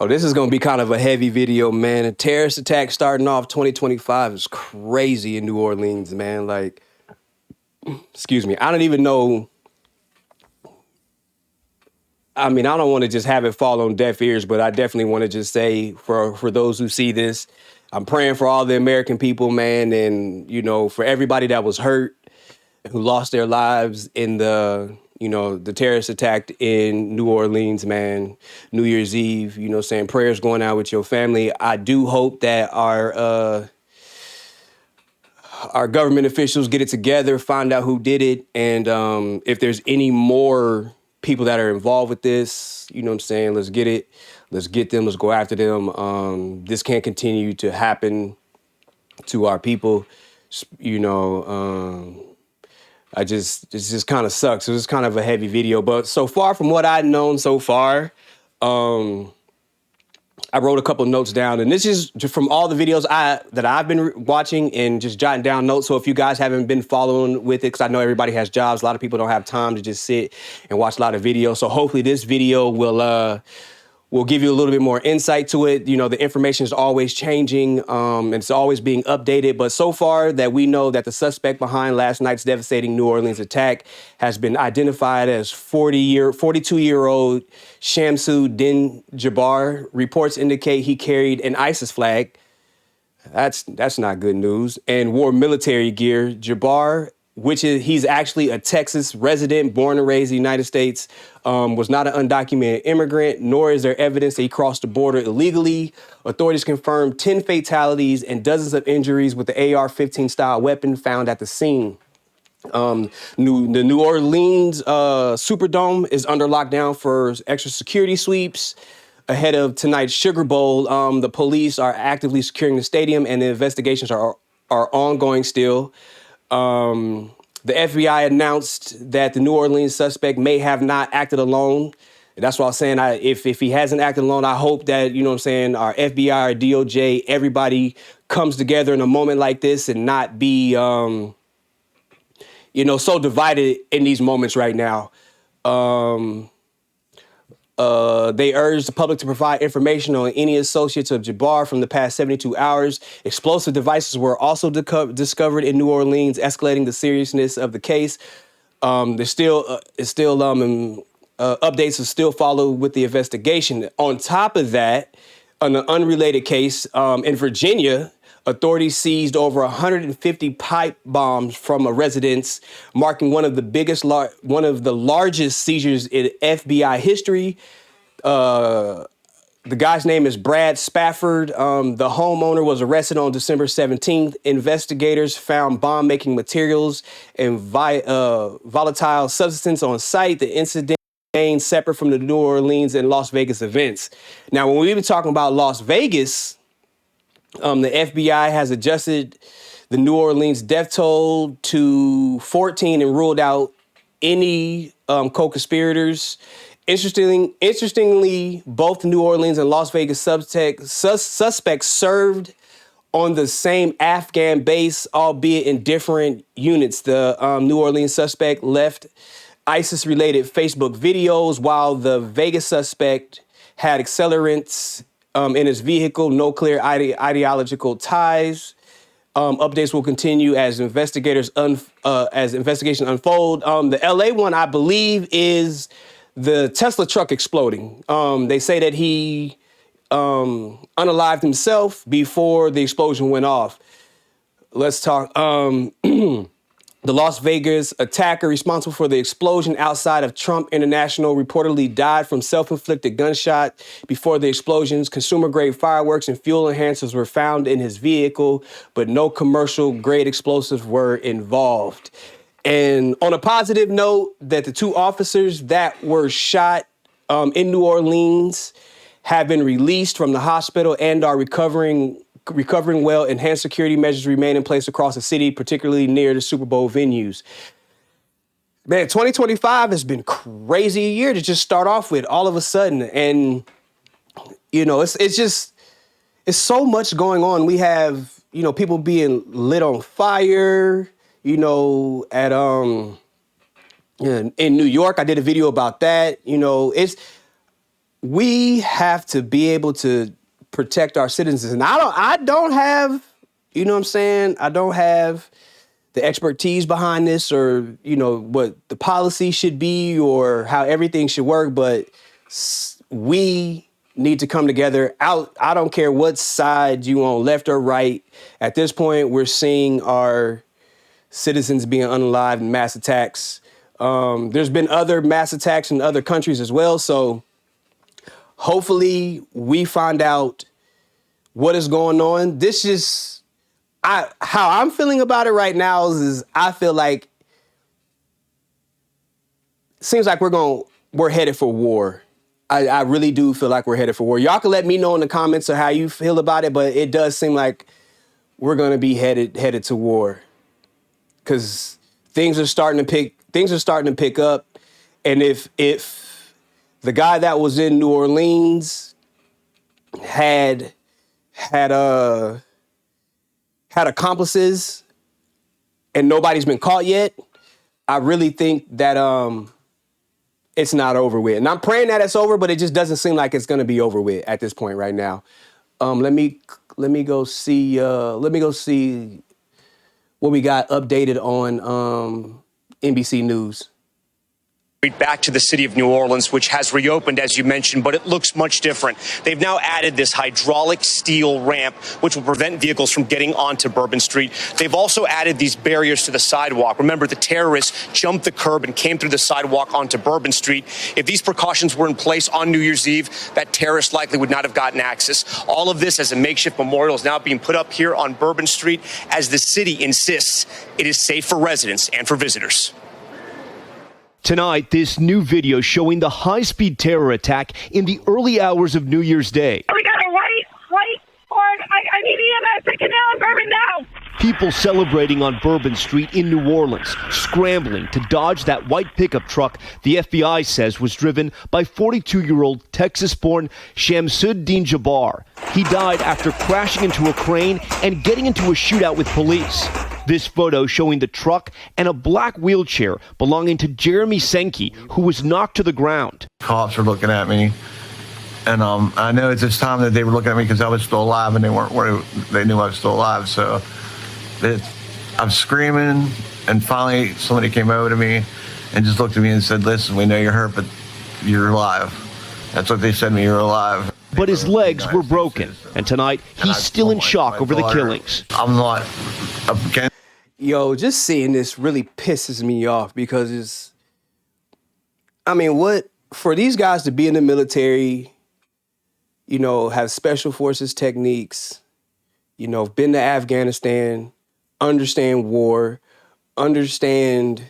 Oh, this is going to be kind of a heavy video, man. A terrorist attack starting off 2025 is crazy in New Orleans, man. Like, excuse me. I don't even know. I mean, I don't want to just have it fall on deaf ears, but I definitely want to just say for those who see this, I'm praying for all the American people, man. And, for everybody that was hurt, who lost their lives in the terrorist attack in New Orleans, man, New Year's Eve, saying prayers going out with your family. I do hope that our government officials get it together, find out who did it. And if there's any more people that are involved with this, let's get it. Let's get them. Let's go after them. This can't continue to happen to our people. It just kind of sucks. So it's kind of a heavy video, but so far from what I've known so far, I wrote a couple notes down, and this is just from all the videos that I've been watching and just jotting down notes. So if you guys haven't been following with it, because I know everybody has jobs, a lot of people don't have time to just sit and watch a lot of videos. So hopefully this video will give you a little bit more insight to it. The information is always changing, and it's always being updated. But so far that we know that the suspect behind last night's devastating New Orleans attack has been identified as 42-year-old Shamsu Din Jabbar. Reports indicate he carried an ISIS flag. That's not good news. And wore military gear. Jabbar, he's actually a Texas resident, born and raised in the United States, was not an undocumented immigrant, nor is there evidence that he crossed the border illegally. Authorities confirmed 10 fatalities and dozens of injuries with the AR-15 style weapon found at the scene. The New Orleans Superdome is under lockdown for extra security sweeps. Ahead of tonight's Sugar Bowl, the police are actively securing the stadium, and the investigations are ongoing still. The FBI announced that the New Orleans suspect may have not acted alone. That's why I was saying, if he hasn't acted alone, I hope that, our FBI, our DOJ, everybody comes together in a moment like this and not be, so divided in these moments right now. They urged the public to provide information on any associates of Jabbar from the past 72 hours. Explosive devices were also discovered in New Orleans, escalating the seriousness of the case. Updates will still follow with the investigation. On top of that, on an unrelated case in Virginia, authorities seized over 150 pipe bombs from a residence, marking one of the largest seizures in FBI history. The guy's name is Brad Spafford. The homeowner was arrested on December 17th. Investigators found bomb-making materials and volatile substance on site. The incident remains separate from the New Orleans and Las Vegas events. Now, when we've been talking about Las Vegas, the FBI has adjusted the New Orleans death toll to 14 and ruled out any co-conspirators. Interestingly, both New Orleans and Las Vegas suspects served on the same Afghan base, albeit in different units. The New Orleans suspect left ISIS-related Facebook videos, while the Vegas suspect had accelerants in his vehicle, no clear ideological ties. Updates will continue as investigations unfold. The LA one, I believe, is the Tesla truck exploding. They say that he unalived himself before the explosion went off. Let's talk. The Las Vegas attacker responsible for the explosion outside of Trump International reportedly died from self-inflicted gunshot. Before the explosions, consumer-grade fireworks and fuel enhancers were found in his vehicle, but no commercial-grade explosives were involved. And on a positive note, that the two officers that were shot in New Orleans have been released from the hospital and are recovering well. Enhanced security measures remain in place across the city, particularly near the Super Bowl venues. Man, 2025 has been crazy a year to just start off with all of a sudden. And, it's so much going on. We have, people being lit on fire, in New York. I did a video about that. we have to be able to protect our citizens. And I don't have, you know what I'm saying? I don't have the expertise behind this or, you know, what the policy should be or how everything should work, but we need to come together. I don't care what side you on, left or right. At this point, we're seeing our citizens being unalived in mass attacks. There's been other mass attacks in other countries as well. So hopefully we find out what is going on. This is how I'm feeling about it right now is I feel like it seems like we're headed for war. I really do feel like we're headed for war. Y'all can let me know in the comments of how you feel about it, but it does seem like we're gonna be headed to war. Cause things are starting to pick up. And if the guy that was in New Orleans had accomplices and nobody's been caught yet, I really think that it's not over with. And I'm praying that it's over, but it just doesn't seem like it's going to be over with at this point right now. Let me go see what we got updated on NBC News. Back to the city of New Orleans, which has reopened, as you mentioned, but it looks much different. They've now added this hydraulic steel ramp, which will prevent vehicles from getting onto Bourbon Street. They've also added these barriers to the sidewalk. Remember, the terrorists jumped the curb and came through the sidewalk onto Bourbon Street. If these precautions were in place on New Year's Eve, that terrorist likely would not have gotten access. All of this as a makeshift memorial is now being put up here on Bourbon Street as the city insists it is safe for residents and for visitors. Tonight, this new video showing the high-speed terror attack in the early hours of New Year's Day. We got a white Ford. I need EMS. I can now in Bourbon now. People celebrating on Bourbon Street in New Orleans, scrambling to dodge that white pickup truck the FBI says was driven by 42-year-old Texas-born Shamsuddin Jabbar. He died after crashing into a crane and getting into a shootout with police. This photo showing the truck and a black wheelchair belonging to Jeremy Senke, who was knocked to the ground. Cops were looking at me, and I know at this time that they were looking at me because I was still alive, and they weren't worried. They knew I was still alive, so I'm screaming, and finally somebody came over to me and just looked at me and said, "Listen, we know you're hurt, but you're alive." That's what they said to me, "You're alive." But his legs were broken, and tonight he's still in shock over the killings. I'm not against. Yo, just seeing this really pisses me off because what for these guys to be in the military, you know, have special forces techniques, you know, been to Afghanistan, understand war, understand,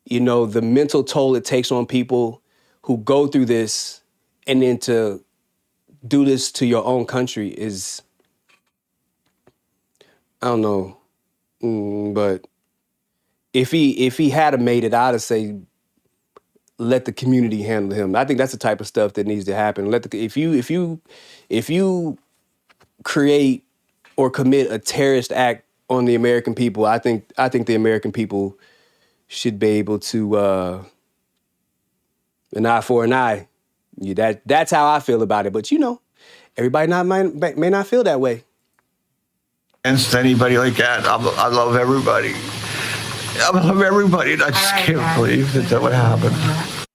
you know, the mental toll it takes on people who go through this, and then to do this to your own country is, I don't know. But if he had made it, I'd say let the community handle him. I think that's the type of stuff that needs to happen. If you create or commit a terrorist act on the American people, I think the American people should be able to an eye for an eye. That's how I feel about it. But you know, everybody may not feel that way. Against anybody like that. I love everybody. I love everybody. I just can't believe that would happen.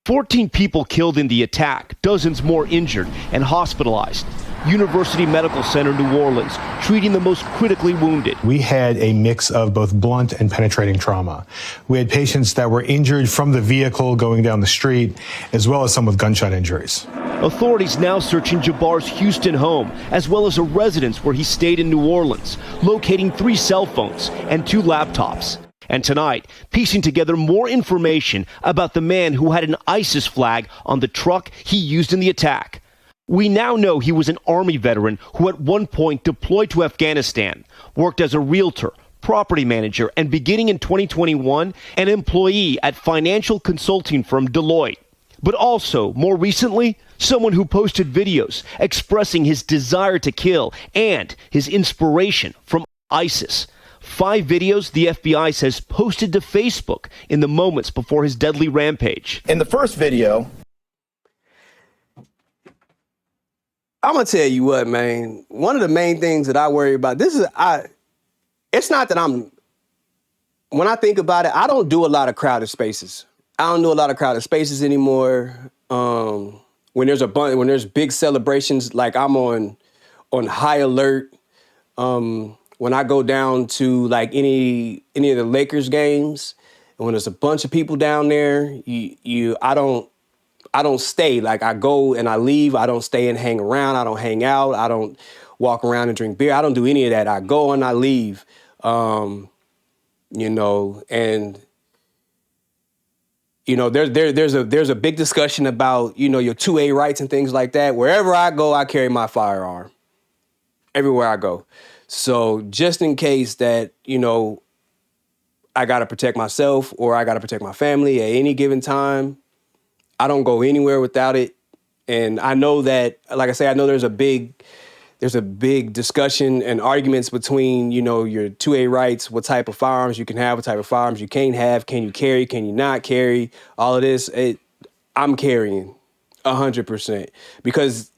14 people killed in the attack, dozens more injured and hospitalized. University Medical Center, New Orleans, treating the most critically wounded. We had a mix of both blunt and penetrating trauma. We had patients that were injured from the vehicle going down the street, as well as some with gunshot injuries. Authorities now searching Jabbar's Houston home, as well as a residence where he stayed in New Orleans, locating 3 cell phones and 2 laptops. And tonight, piecing together more information about the man who had an ISIS flag on the truck he used in the attack. We now know he was an Army veteran who at one point deployed to Afghanistan, worked as a realtor, property manager, and beginning in 2021, an employee at financial consulting firm Deloitte. But also, more recently, someone who posted videos expressing his desire to kill and his inspiration from ISIS. 5 videos the FBI says posted to Facebook in the moments before his deadly rampage. In the first video, I'm gonna tell you what, man. One of the main things that I worry about, it's not that when I think about it, I don't do a lot of crowded spaces. I don't do a lot of crowded spaces anymore. When there's big celebrations, like I'm on high alert. When I go down to like any of the Lakers games, and when there's a bunch of people down there, I don't stay. Like I go and I leave. I don't stay and hang around. I don't hang out. I don't walk around and drink beer. I don't do any of that. I go and I leave. And there's a big discussion about, your 2A rights and things like that. Wherever I go, I carry my firearm. Everywhere I go. So just in case that, I got to protect myself or I got to protect my family at any given time, I don't go anywhere without it. And I know that, like I say, I know there's a big discussion and arguments between, your 2A rights, what type of firearms you can have, what type of firearms you can't have, can you carry, can you not carry, all of this. I'm carrying 100% because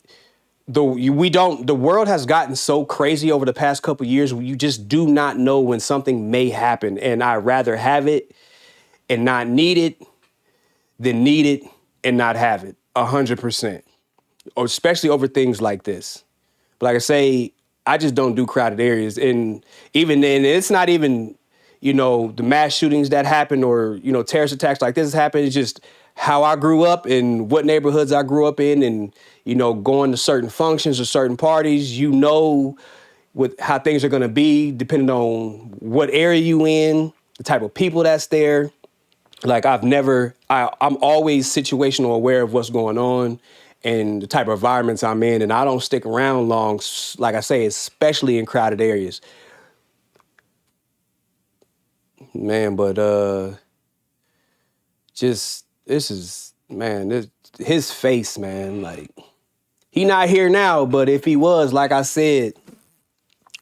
the world has gotten so crazy over the past couple of years. You just do not know when something may happen. And I'd rather have it and not need it than need it and not have it 100%, or especially over things like this. But like I say, I just don't do crowded areas. And even then, it's not even, the mass shootings that happen or, terrorist attacks like this happen. It's just how I grew up and what neighborhoods I grew up in and, going to certain functions or certain parties, with how things are going to be depending on what area you in, the type of people that's there. Like I'm always situational aware of what's going on and the type of environments I'm in. And I don't stick around long, like I say, especially in crowded areas. Man, but his face, man, like he not here now, but if he was, like I said,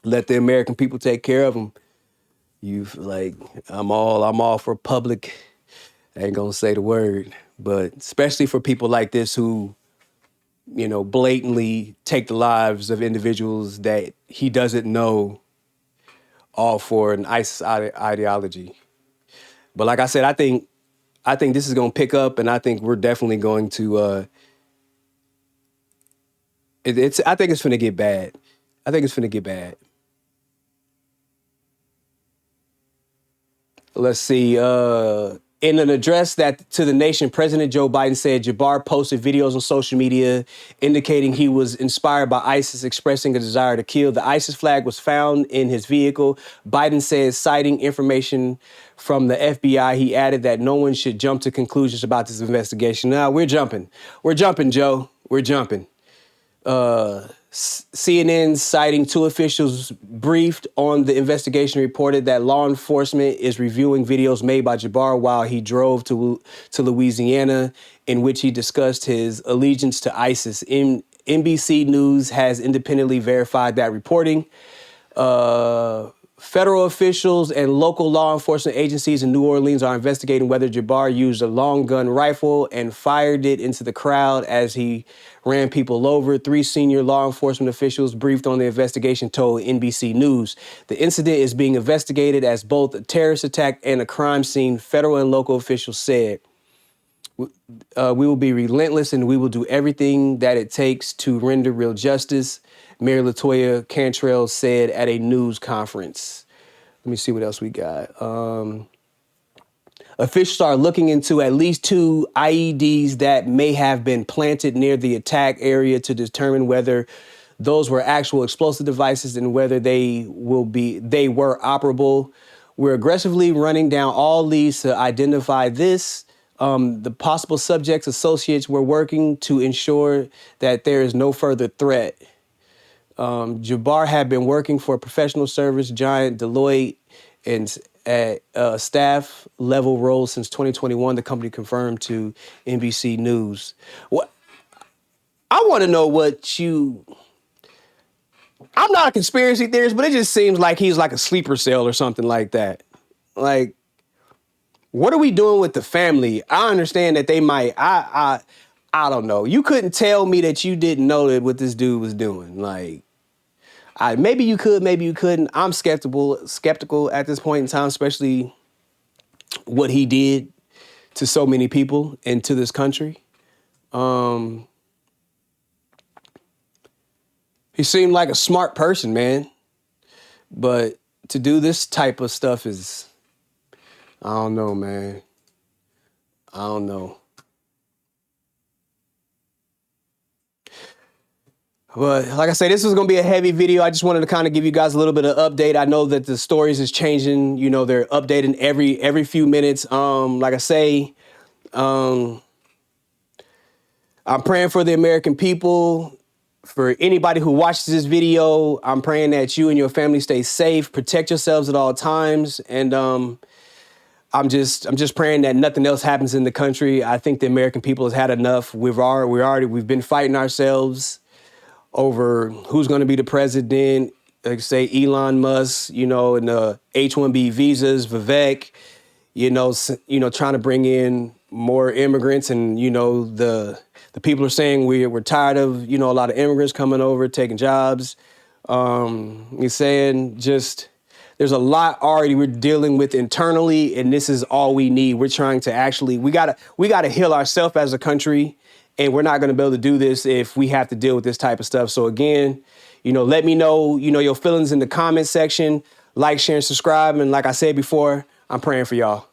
let the American people take care of him. I'm all for public. I ain't gonna say the word, but especially for people like this who, blatantly take the lives of individuals that he doesn't know, all for an ISIS ideology. But like I said, I think this is gonna pick up, and I think we're definitely going to. I think it's finna get bad. I think it's finna get bad. Let's see. In an address to the nation, President Joe Biden said Jabbar posted videos on social media indicating he was inspired by ISIS, expressing a desire to kill. The ISIS flag was found in his vehicle. Biden says, citing information from the FBI, he added that no one should jump to conclusions about this investigation. Now, we're jumping. We're jumping, Joe. We're jumping. CNN, citing two officials briefed on the investigation, reported that law enforcement is reviewing videos made by Jabbar while he drove to Louisiana, in which he discussed his allegiance to ISIS. NBC News has independently verified that reporting. Federal officials and local law enforcement agencies in New Orleans are investigating whether Jabbar used a long gun rifle and fired it into the crowd as he ran people over. 3 senior law enforcement officials briefed on the investigation told NBC News. The incident is being investigated as both a terrorist attack and a crime scene, federal and local officials said. We will be relentless and we will do everything that it takes to render real justice, Mayor LaToya Cantrell said at a news conference. Let me see what else we got. Officials are looking into at least 2 IEDs that may have been planted near the attack area to determine whether those were actual explosive devices and whether they were operable. We're aggressively running down all leads to identify the possible subjects, associates. We're working to ensure that there is no further threat. Jabbar had been working for a professional service giant Deloitte and at staff level role since 2021, the company confirmed to NBC News. I want to know I'm not a conspiracy theorist, but it just seems like he's like a sleeper cell or something like that. Like, what are we doing with the family? I understand that they might, I don't know. You couldn't tell me that you didn't know that what this dude was doing. Like, maybe you could, maybe you couldn't. I'm skeptical at this point in time, especially what he did to so many people and to this country. He seemed like a smart person, man. But to do this type of stuff is, I don't know, man. I don't know. But like I said, this was going to be a heavy video. I just wanted to kind of give you guys a little bit of update. I know that the stories is changing. You know, they're updating every few minutes. Like I say, I'm praying for the American people. For anybody who watches this video, I'm praying that you and your family stay safe, protect yourselves at all times. And I'm just praying that nothing else happens in the country. I think the American people has had enough. We've been fighting ourselves over who's going to be the president. Like say Elon Musk, you know, and the H-1B visas, Vivek, you know, trying to bring in more immigrants, and you know the people are saying we're tired of, you know, a lot of immigrants coming over, taking jobs. You're saying just there's a lot already we're dealing with internally, and this is all we need. We're trying to actually, we gotta heal ourselves as a country, and we're not gonna be able to do this if we have to deal with this type of stuff. So again, you know, let me know, you know, your feelings in the comment section. Like, share, and subscribe. And like I said before, I'm praying for y'all.